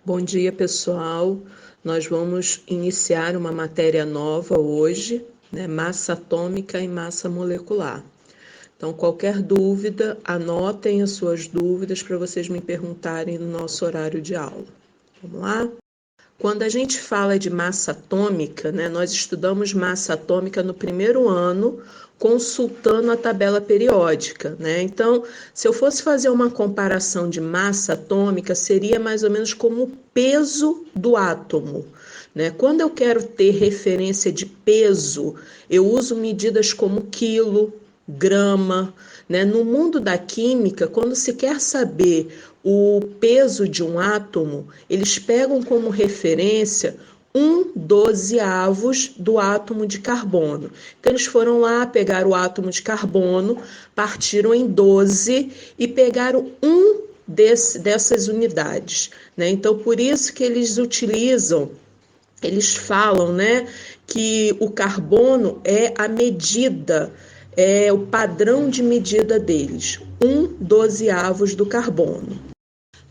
Bom dia, pessoal. Nós vamos iniciar uma matéria nova hoje, né? Massa atômica e massa molecular. Então, qualquer dúvida, anotem as suas dúvidas para vocês me perguntarem no nosso horário de aula. Vamos lá? Quando a gente fala de massa atômica, né, nós estudamos massa atômica no primeiro ano, consultando a tabela periódica, né? Então, se eu fosse fazer uma comparação de massa atômica, seria mais ou menos como o peso do átomo, né? Quando eu quero ter referência de peso, eu uso medidas como quilo, grama, né? No mundo da química, quando se quer saber o peso de um átomo, eles pegam como referência 1/12 do átomo de carbono. Então, eles foram lá, pegaram o átomo de carbono, partiram em 12 e pegaram dessas unidades, né? Então, por isso que eles falam, né, que o carbono é a medida, é o padrão de medida deles, 1/12 do carbono.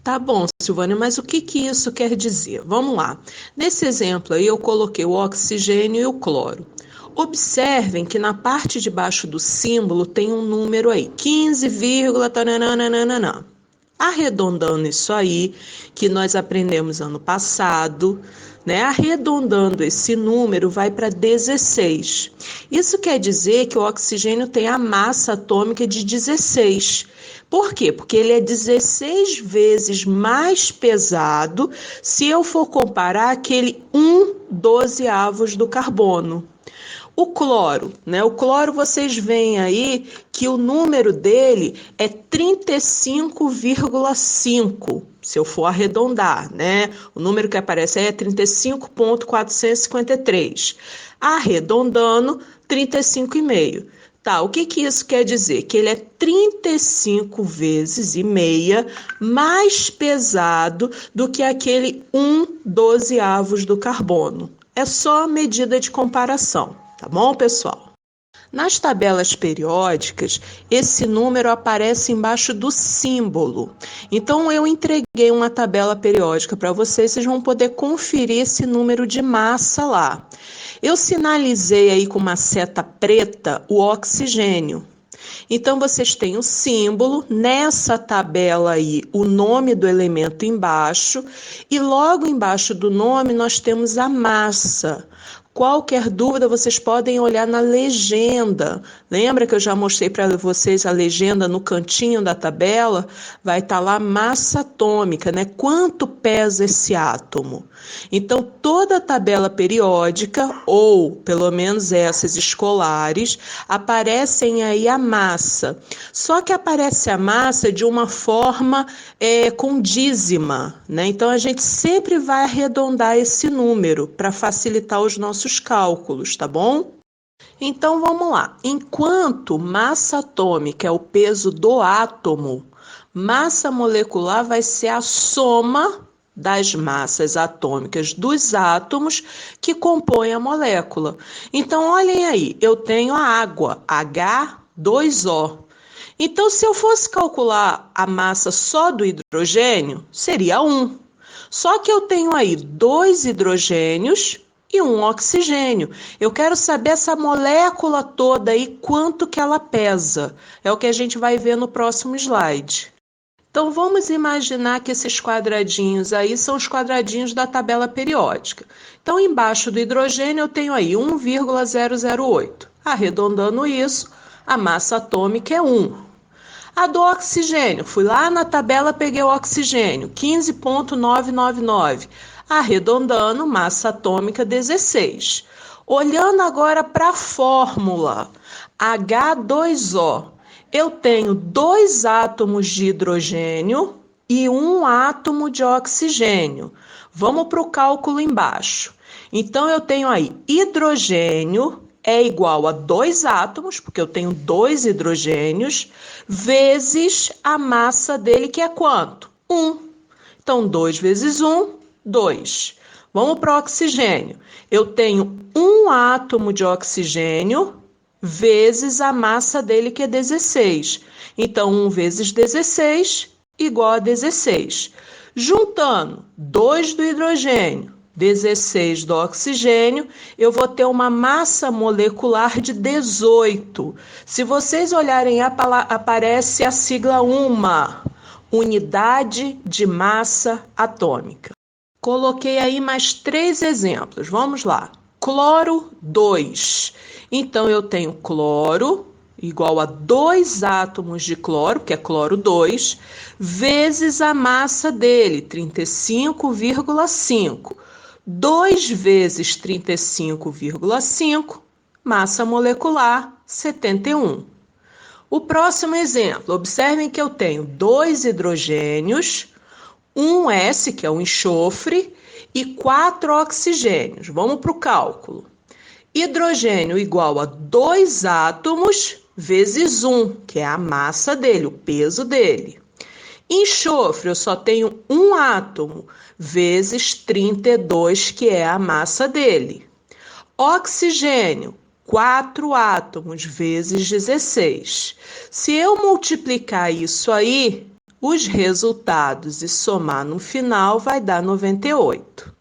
Tá bom, Silvânia, mas o que isso quer dizer? Vamos lá. Nesse exemplo aí eu coloquei o oxigênio e o cloro. Observem que na parte de baixo do símbolo tem um número aí, 15, tananana. Arredondando isso aí, que nós aprendemos ano passado, né? Arredondando esse número vai para 16. Isso quer dizer que o oxigênio tem a massa atômica de 16. Por quê? Porque ele é 16 vezes mais pesado se eu for comparar aquele 1/12 do carbono. O cloro, né? O cloro vocês veem aí que o número dele é 35,5, se eu for arredondar, né? O número que aparece aí é 35,453. Arredondando, 35,5. Tá, o que isso quer dizer? Que ele é 35 vezes e meia mais pesado do que aquele 1/12 do carbono. É só medida de comparação, tá bom, pessoal? Nas tabelas periódicas, esse número aparece embaixo do símbolo. Então, eu entreguei uma tabela periódica para vocês vão poder conferir esse número de massa lá. Eu sinalizei aí com uma seta preta o oxigênio. Então, vocês têm o símbolo, nessa tabela aí, o nome do elemento embaixo, e logo embaixo do nome nós temos a massa. Qualquer dúvida, vocês podem olhar na legenda. Lembra que eu já mostrei para vocês a legenda no cantinho da tabela? Vai estar lá massa atômica, né? Quanto pesa esse átomo? Então, toda a tabela periódica, ou pelo menos essas escolares, aparecem aí a massa. Só que aparece a massa de uma forma com dízima, né? Então, a gente sempre vai arredondar esse número para facilitar os nossos cálculos, tá bom? Então, vamos lá. Enquanto massa atômica é o peso do átomo, massa molecular vai ser a soma das massas atômicas dos átomos que compõem a molécula. Então, olhem aí, eu tenho a água, H2O. Então, se eu fosse calcular a massa só do hidrogênio, seria 1. Só que eu tenho aí 2 hidrogênios e 1 oxigênio. Eu quero saber essa molécula toda aí, quanto que ela pesa. É o que a gente vai ver no próximo slide. Então, vamos imaginar que esses quadradinhos aí são os quadradinhos da tabela periódica. Então, embaixo do hidrogênio eu tenho aí 1,008. Arredondando isso, a massa atômica é 1. A do oxigênio, fui lá na tabela, peguei o oxigênio, 15,999. Arredondando, massa atômica 16. Olhando agora para a fórmula, H2O. Eu tenho 2 átomos de hidrogênio e 1 átomo de oxigênio. Vamos para o cálculo embaixo. Então, eu tenho aí hidrogênio é igual a 2 átomos, porque eu tenho 2 hidrogênios, vezes a massa dele, que é quanto? 1. Então, 2 vezes 1, 2. Vamos para o oxigênio. Eu tenho 1 átomo de oxigênio vezes a massa dele, que é 16. Então, 1 vezes 16 igual a 16. Juntando 2 do hidrogênio, 16 do oxigênio, eu vou ter uma massa molecular de 18. Se vocês olharem, aparece a sigla UMA, unidade de massa atômica. Coloquei aí mais 3 exemplos, vamos lá. Cloro 2, então eu tenho cloro igual a 2 átomos de cloro, que é cloro 2, vezes a massa dele, 35,5. 2 vezes 35,5, massa molecular, 71. O próximo exemplo, observem que eu tenho 2 hidrogênios, um S, que é o enxofre, e 4 oxigênios. Vamos para o cálculo. Hidrogênio igual a 2 átomos vezes 1, que é a massa dele, o peso dele. Enxofre, eu só tenho um átomo, vezes 32, que é a massa dele. Oxigênio, 4 átomos, vezes 16. Se eu multiplicar isso aí, os resultados e somar no final vai dar 98.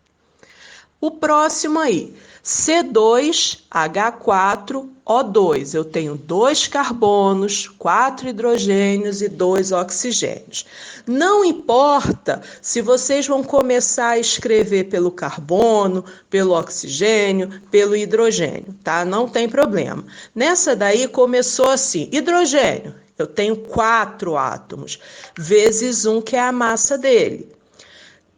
O próximo aí, C2H4O2. Eu tenho 2 carbonos, 4 hidrogênios e 2 oxigênios. Não importa se vocês vão começar a escrever pelo carbono, pelo oxigênio, pelo hidrogênio, tá? Não tem problema. Nessa daí começou assim, hidrogênio, eu tenho 4 átomos, vezes 1, que é a massa dele.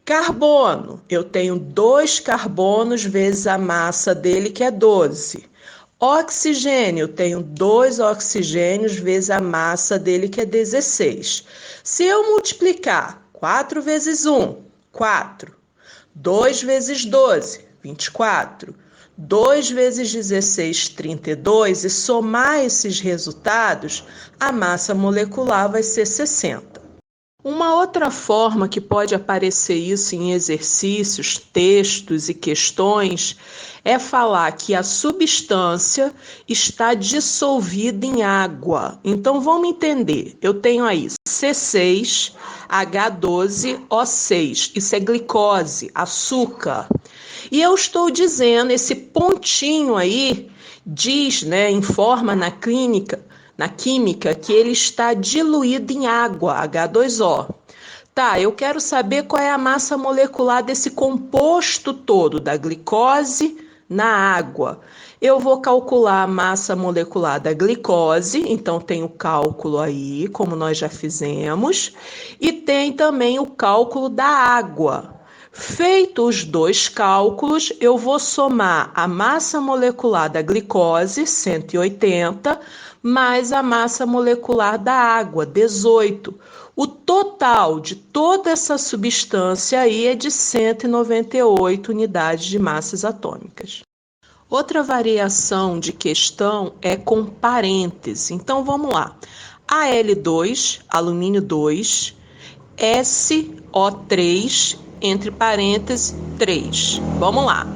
Carbono, eu tenho 2 carbonos vezes a massa dele, que é 12. Oxigênio, eu tenho 2 oxigênios vezes a massa dele, que é 16. Se eu multiplicar 4 vezes 1, 4. 2 vezes 12, 24. 2 vezes 16, 32. E somar esses resultados, a massa molecular vai ser 60. Uma outra forma que pode aparecer isso em exercícios, textos e questões é falar que a substância está dissolvida em água. Então vamos entender. Eu tenho aí C6H12O6. Isso é glicose, açúcar. E eu estou dizendo, esse pontinho aí diz, informa na química, que ele está diluído em água, H2O. Tá, eu quero saber qual é a massa molecular desse composto todo, da glicose na água. Eu vou calcular a massa molecular da glicose, então tem o cálculo aí, como nós já fizemos, e tem também o cálculo da água. Feitos os 2 cálculos, eu vou somar a massa molecular da glicose, 180, mais a massa molecular da água, 18. O total de toda essa substância aí é de 198 unidades de massas atômicas. Outra variação de questão é com parêntese. Então, vamos lá. Al2, alumínio 2, SO3, entre parênteses, 3. Vamos lá.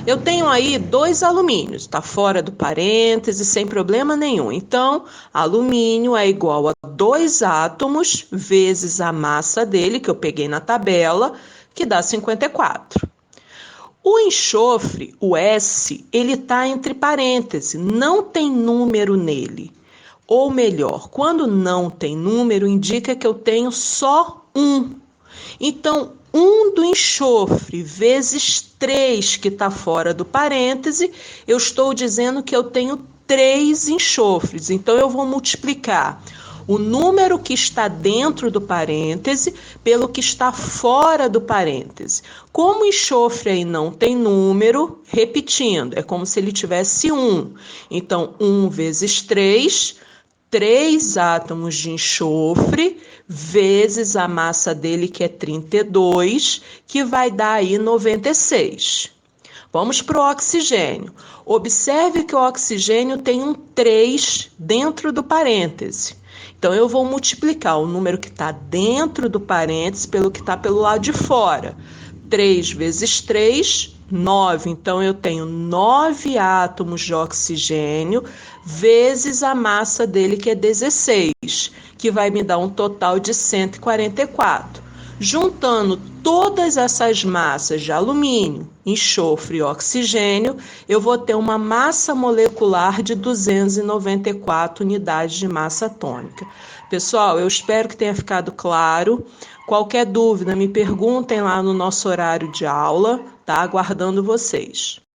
Eu tenho aí 2 alumínios, está fora do parêntese, sem problema nenhum. Então, alumínio é igual a 2 átomos vezes a massa dele, que eu peguei na tabela, que dá 54. O enxofre, o S, ele está entre parênteses, não tem número nele. Ou melhor, quando não tem número, indica que eu tenho só 1. Então, 1 do enxofre vezes 3, que está fora do parêntese, eu estou dizendo que eu tenho 3 enxofres. Então, eu vou multiplicar o número que está dentro do parêntese pelo que está fora do parêntese. Como o enxofre aí não tem número, repetindo, é como se ele tivesse 1. Então, 1 vezes 3, 3 átomos de enxofre, vezes a massa dele, que é 32, que vai dar aí 96. Vamos para o oxigênio. Observe que o oxigênio tem um 3 dentro do parêntese. Então, eu vou multiplicar o número que está dentro do parêntese pelo que está pelo lado de fora. 3 vezes 3, 9. Então, eu tenho 9 átomos de oxigênio vezes a massa dele, que é 16, que vai me dar um total de 144. Juntando todas essas massas de alumínio, enxofre e oxigênio, eu vou ter uma massa molecular de 294 unidades de massa atômica. Pessoal, eu espero que tenha ficado claro. Qualquer dúvida, me perguntem lá no nosso horário de aula, tá? Aguardando vocês.